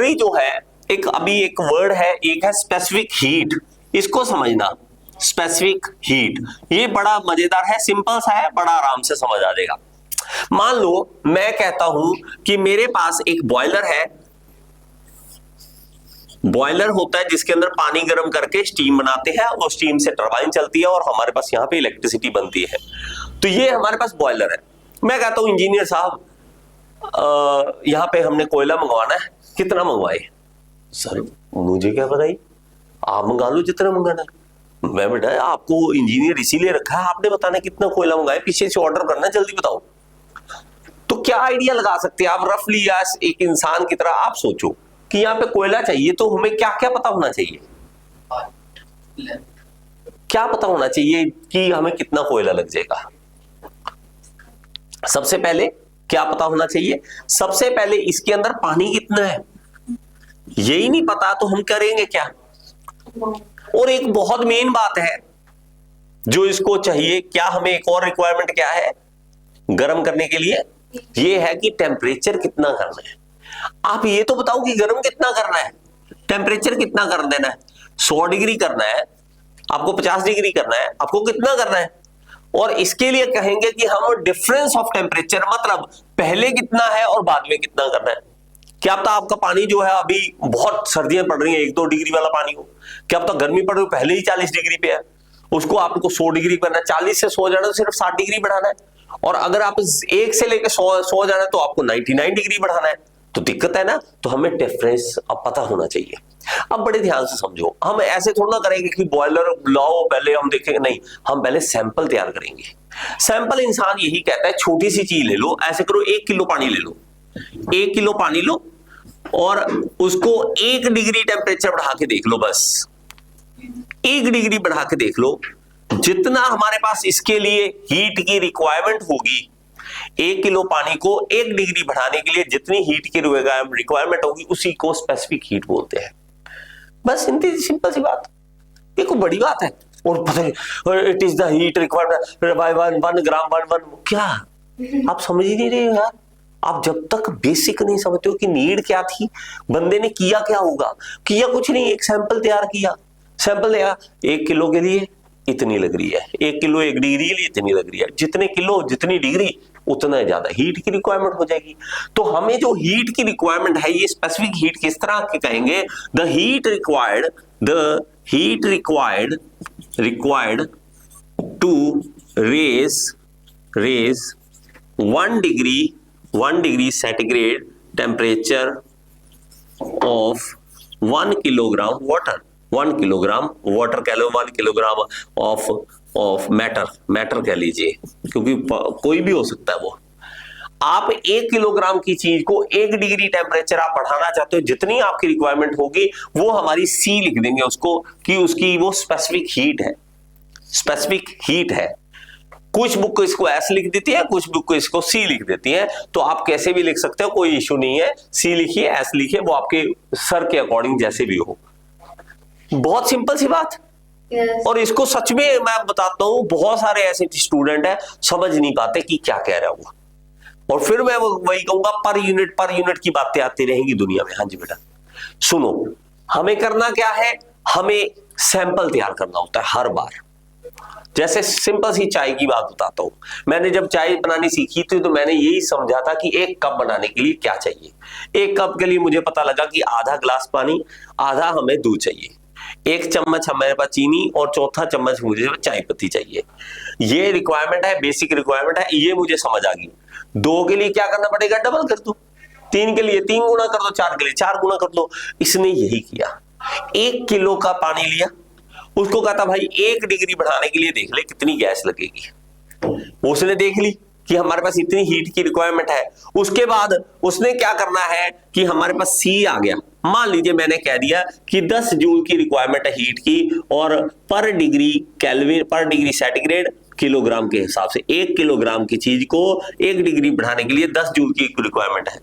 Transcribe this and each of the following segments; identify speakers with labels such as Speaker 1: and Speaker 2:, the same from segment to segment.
Speaker 1: Degree जो है, एक अभी एक वर्ड है, एक है स्पेसिफिक हीट, इसको समझना। स्पेसिफिक हीट ये बड़ा मजेदार है, सिंपल सा है, बड़ा आराम से समझ आ जाएगा। मान लो मैं कहता हूं कि मेरे पास एक बॉयलर है, बॉयलर होता है जिसके अंदर पानी गर्म करके स्टीम बनाते हैं और स्टीम से टरबाइन चलती है और हमारे पास यहां पे इलेक्ट्रिसिटी बनती है। तो ये हमारे पास बॉयलर है। मैं कहता हूं इंजीनियर साहब यहां पे हमने कोयला मंगवाना है, कितना मंगवाए? सर मुझे क्या पता, आप मंगा लो जितना मंगाना है। मैं बेटा आपको इंजीनियर इसीलिए रखा है, आपने बताना कितना कोयला मंगाए, पीछे से ऑर्डर करना, जल्दी बताओ। तो क्या आइडिया लगा सकते हैं आप रफली, या एक इंसान की तरह आप सोचो कि यहाँ पे कोयला चाहिए तो हमें क्या क्या पता होना चाहिए? क्या पता होना चाहिए कि हमें कितना कोयला लग जाएगा? सबसे पहले क्या पता होना चाहिए? सबसे पहले इसके अंदर पानी कितना है, यही नहीं पता तो हम करेंगे क्या? और एक बहुत मेन बात है जो इसको चाहिए, क्या हमें एक और रिक्वायरमेंट क्या है गर्म करने के लिए? ये है कि टेम्परेचर कितना करना है। आप ये तो बताओ कि गर्म कितना करना है, टेम्परेचर कितना कर देना है? 100 डिग्री करना है आपको, 50 डिग्री करना है आपको, कितना करना है? और इसके लिए कहेंगे कि हम डिफरेंस ऑफ टेम्परेचर, मतलब पहले कितना है और बाद में कितना करना है। क्या पता आपका पानी जो है अभी बहुत सर्दियां पड़ रही हैं 1-2 डिग्री वाला पानी हो, क्या पता गर्मी पड़ रही हो पहले ही 40 डिग्री पे है, उसको आपको 100 डिग्री करना है। 40 से 100 जाना तो सिर्फ 60 डिग्री बढ़ाना है, और अगर आप 1 से लेकर 100 जाना है तो आपको 99 डिग्री बढ़ाना है। तो दिक्कत है ना, तो हमें डिफरेंस अब पता होना चाहिए। अब बड़े ध्यान से समझो, हम ऐसे थोड़ा ना करेंगे कि बॉयलर लाओ पहले हम देखेंगे, नहीं, हम पहले सैंपल तैयार करेंगे। सैंपल इंसान यही कहता है, छोटी सी चीज ले लो, ऐसे करो 1 किलो पानी ले लो, 1 किलो पानी लो और उसको 1 डिग्री टेम्परेचर बढ़ा के देख लो, बस 1 डिग्री बढ़ा के देख लो। जितना हमारे पास इसके लिए हीट की रिक्वायरमेंट होगी, 1 किलो पानी को 1 डिग्री बढ़ाने के लिए जितनी हीट की रिक्वायरमेंट होगी उसी को स्पेसिफिक हीट बोलते हैं। बस सिंपल सी बात, ये कोई बड़ी बात है। और पता नहीं it is the heat required by 1 ग्राम 1 क्या आप समझ ही नहीं रहे हो यार। आप जब तक बेसिक नहीं समझते हो कि नीड क्या थी, बंदे ने किया क्या होगा, किया कुछ नहीं, एक सैंपल तैयार किया, सैंपल लिया 1 किलो के लिए इतनी लग रही है, 1 किलो 1 डिग्री के लिए इतनी लग रही है, जितने किलो जितनी डिग्री उतना ज्यादा हीट की रिक्वायरमेंट हो जाएगी। तो हमें जो हीट की रिक्वायरमेंट है, ये स्पेसिफिक हीट किस तरह के कहेंगे? The heat required to raise 1 degree centigrade temperature of 1 kilogram water. 1 kilogram water कह लो, 1 किलोग्राम ऑफ मैटर कह लीजिए, क्योंकि कोई भी हो सकता है वो। आप 1 किलोग्राम की चीज को 1 डिग्री टेम्परेचर आप बढ़ाना चाहते हो, जितनी आपकी रिक्वायरमेंट होगी वो हमारी सी लिख देंगे उसको, कि उसकी वो स्पेसिफिक हीट है। कुछ बुक इसको एस लिख देती है, कुछ बुक इसको सी लिख देती है, तो आप कैसे भी लिख सकते हो, कोई इश्यू नहीं है। सी लिखिए, एस लिखिए, वो आपके सर के अकॉर्डिंग जैसे भी हो। बहुत सिंपल सी बात। और इसको सच में मैं बताता हूं, बहुत सारे ऐसे स्टूडेंट हैं समझ नहीं पाते कि क्या कह रहा हुआ, और फिर मैं वही कहूंगा पर यूनिट की बातें आती रहेंगी दुनिया में। हाँ जी बेटा सुनो, हमें करना क्या है, हमें सैंपल तैयार करना होता है हर बार। जैसे सिंपल सी चाय की बात बताता हूं, मैंने जब चाय बनानी सीखी थी तो मैंने यही समझा था कि 1 कप बनाने के लिए क्या चाहिए। 1 कप के लिए मुझे पता लगा कि आधा ग्लास पानी, आधा हमें दूध चाहिए, 1 चम्मच हमारे पास चीनी, और चौथा चम्मच मुझे चाय पत्ती चाहिए। ये रिक्वायरमेंट है, बेसिक रिक्वायरमेंट है, ये मुझे समझ आ गई। 2 के लिए क्या करना पड़ेगा, डबल कर दो, 3 के लिए 3 गुना कर दो, 4 के लिए 4 गुना कर दो। इसने यही किया, 1 किलो का पानी लिया, उसको कहा था भाई 1 डिग्री बढ़ाने के लिए देख ले कितनी गैस लगेगी। उसने देख ली कि हमारे पास इतनी हीट की रिक्वायरमेंट है। उसके बाद उसने क्या करना है कि हमारे पास सी आ गया। मान लीजिए मैंने कह दिया कि 10 जूल की रिक्वायरमेंट है हीट की, और पर डिग्री केल्विन, पर डिग्री सेंटीग्रेड किलोग्राम के हिसाब से 1 किलोग्राम की चीज को 1 डिग्री बढ़ाने के लिए 10 जूल की रिक्वायरमेंट है।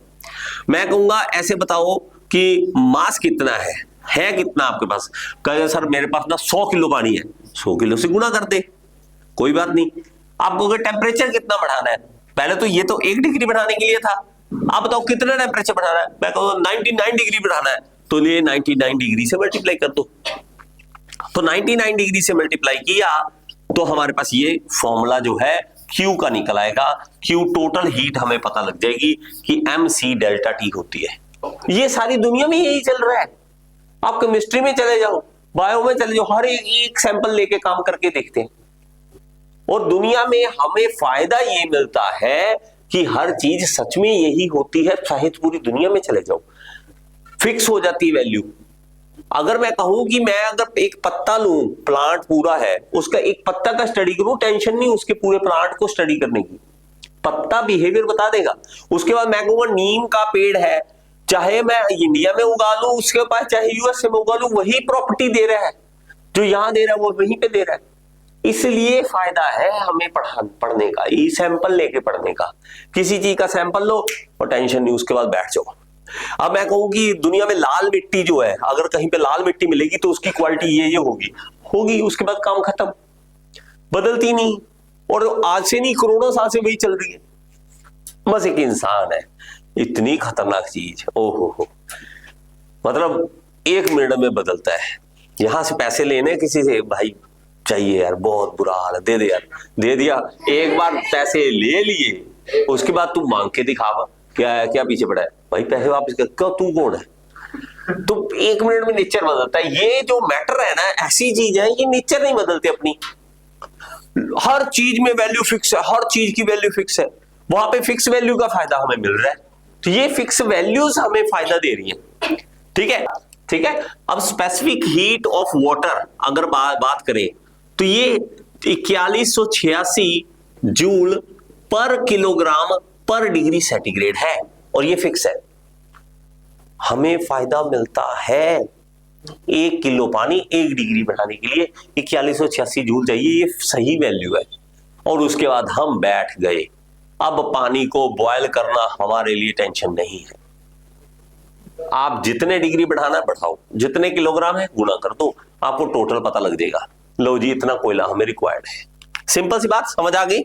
Speaker 1: मैं कहूंगा ऐसे बताओ कि मास कितना है कितना आपके पास? कहेगा सर मेरे पास ना 100 किलो पानी है, 100 किलो से गुना कर दे, कोई बात नहीं। आपको टेम्परेचर कितना बढ़ाना है, पहले तो ये तो 1 डिग्री बढ़ाने के लिए था, आप बताओ कितना टेम्परेचर बढ़ाना है, मैं कहूँ 99 डिग्री बढ़ाना है, तो ये 99 डिग्री से मल्टीप्लाई कर दो। तो 99 डिग्री से मल्टीप्लाई किया तो हमारे पास ये फॉर्मूला जो है Q का निकल आएगा। Q टोटल हीट हमें पता लग जाएगी कि mc डेल्टा टी होती है। ये सारी दुनिया में यही चल रहा है। आप केमिस्ट्री में चले जाओ, बायो में चले जाओ, हर एक सैंपल लेके काम करके देखते हैं। और दुनिया में हमें फायदा ये मिलता है कि हर चीज सच में यही होती है, चाहे पूरी दुनिया में चले जाओ, फिक्स हो जाती है वैल्यू। अगर मैं कहूं कि मैं अगर एक पत्ता लूं, प्लांट पूरा है, उसका एक पत्ता का स्टडी करूं, टेंशन नहीं उसके पूरे प्लांट को स्टडी करने की, पत्ता बिहेवियर बता देगा। उसके बाद मैं कहूंगा नीम का पेड़ है, चाहे मैं इंडिया में उगा लूं उसके पास, चाहे यूएसए में उगा लूं, वही प्रॉपर्टी दे रहा है जो यहां दे रहा है, वो वहीं पे दे रहा है। इसलिए फायदा है हमें पढ़ने का, ई सैंपल लेके पढ़ने का। किसी चीज का सैंपल लो और टेंशन नहीं, उसके बाद बैठ जाओ। अब मैं कहूं कि दुनिया में लाल मिट्टी जो है, अगर कहीं पे लाल मिट्टी मिलेगी तो उसकी क्वालिटी ये होगी, उसके बाद काम खत्म, बदलती नहीं। और आज से नहीं, करोड़ों साल से वही चल रही है। बस एक इंसान है, इतनी खतरनाक चीज, ओहो, मतलब 1 मिनट में बदलता है। यहां से पैसे लेने किसी से, भाई चाहिए यार, बहुत बुरा हाल है, दे दे यार, दे दिया, एक बार पैसे ले लिए, उसके बाद तू मांग के दिखावा, क्या है, क्या पीछे पड़ा है, भाई पैसे वापस कर, क्यों, तू कौन है? तो 1 मिनट में नेचर बदलता है। ये जो मैटर है ना, ऐसी चीज है, ये नेचर नहीं बदलते अपनी। हर चीज में वैल्यू फिक्स है, हर चीज की वैल्यू फिक्स है, वहां पे फिक्स वैल्यू का फायदा हमें मिल रहा है। तो ये फिक्स वैल्यूज हमें फायदा दे रही है, ठीक है, ठीक है। अब स्पेसिफिक हीट ऑफ वाटर अगर बात करें तो ये 4186 जूल पर किलोग्राम पर डिग्री सेंटीग्रेड है, और ये फिक्स है। हमें फायदा मिलता है 1 किलो पानी 1 डिग्री बढ़ाने के लिए 4186 जूल चाहिए, ये सही वैल्यू है। और उसके बाद हम बैठ गए, अब पानी को बॉयल करना हमारे लिए टेंशन नहीं है। आप जितने डिग्री बढ़ाना है बढ़ाओ, जितने किलोग्राम है गुना कर दो, आपको टोटल पता लग जाएगा। लो जी, इतना कोयला हमें रिक्वायर्ड है। सिंपल सी बात समझ आ गई।